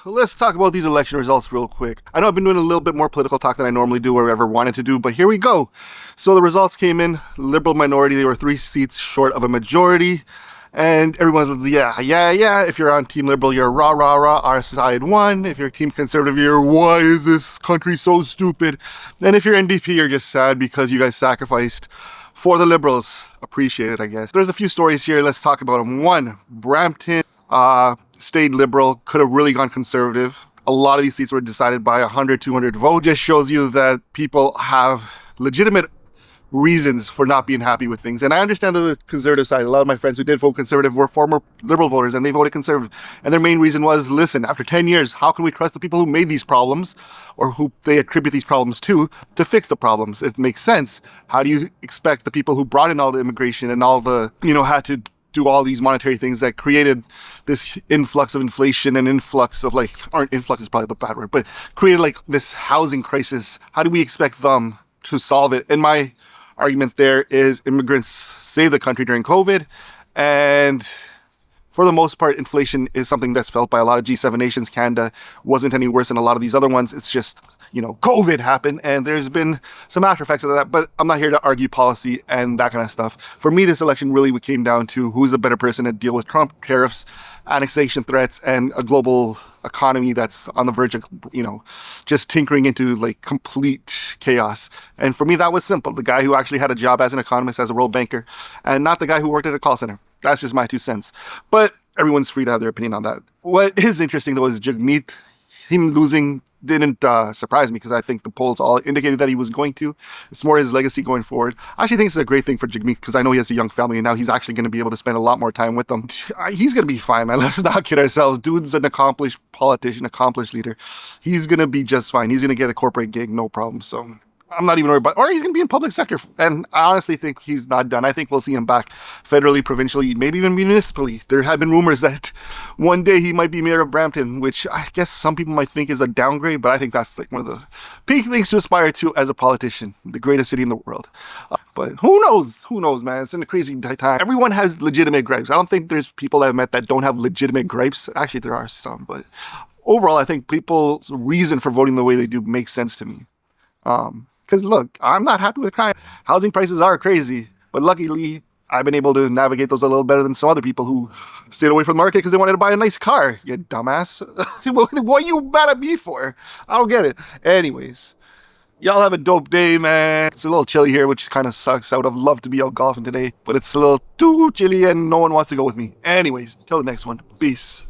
let's talk about these election results real quick. I know I've been doing a little bit more political talk than I normally do or ever wanted to do, but here we go. So the results came in, Liberal minority, they were 3 seats short of a majority. And everyone's, yeah. If you're on Team Liberal, you're rah, rah, rah, our side won. If you're Team Conservative, you're, why is this country so stupid? And if you're NDP, you're just sad because you guys sacrificed for the Liberals. Appreciate it, I guess. There's a few stories here. Let's talk about them. One, Brampton stayed Liberal, could have really gone Conservative. A lot of these seats were decided by 100, 200 votes. Just shows you that people have legitimate reasons for not being happy with things. And I understand the Conservative side. A lot of my friends who did vote Conservative were former Liberal voters and they voted Conservative. And their main reason was, listen, after 10 years, how can we trust the people who made these problems or who they attribute these problems to fix the problems? It makes sense. How do you expect the people who brought in all the immigration and all the, had to do all these monetary things that created this influx of inflation and influx of influx is probably the bad word, but created this housing crisis? How do we expect them to solve it? And my argument there is immigrants saved the country during COVID, and for the most part, inflation is something that's felt by a lot of G7 nations. Canada wasn't any worse than a lot of these other ones. It's just, COVID happened, and there's been some after effects of that, but I'm not here to argue policy and that kind of stuff. For me, this election really came down to who's a better person to deal with Trump, tariffs, annexation threats, and a global economy that's on the verge of, just tinkering into complete chaos. And for me, that was simple. The guy who actually had a job as an economist, as a world banker, and not the guy who worked at a call center. That's just my 2 cents. But everyone's free to have their opinion on that. What is interesting, though, is Jagmeet. Him losing didn't surprise me because I think the polls all indicated that he was going to. It's more his legacy going forward. I actually think it's a great thing for Jagmeet because I know he has a young family and now he's actually going to be able to spend a lot more time with them. He's going to be fine, man. Let's not kid ourselves. Dude's an accomplished politician, accomplished leader. He's going to be just fine. He's going to get a corporate gig, no problem. So I'm not even worried about, or he's going to be in public sector. And I honestly think he's not done. I think we'll see him back federally, provincially, maybe even municipally. There have been rumors that one day he might be mayor of Brampton, which I guess some people might think is a downgrade, but I think that's one of the peak things to aspire to as a politician, the greatest city in the world. But who knows? Who knows, man? It's in a crazy time. Everyone has legitimate gripes. I don't think there's people I've met that don't have legitimate gripes. Actually, there are some, but overall, I think people's reason for voting the way they do makes sense to me. Because look, I'm not happy with crime. Housing prices are crazy, but luckily I've been able to navigate those a little better than some other people who stayed away from the market because they wanted to buy a nice car. You dumbass. What are you mad at me for? I don't get it. Anyways, y'all have a dope day, man. It's a little chilly here, which kind of sucks. I would have loved to be out golfing today, but it's a little too chilly and no one wants to go with me. Anyways, till the next one. Peace.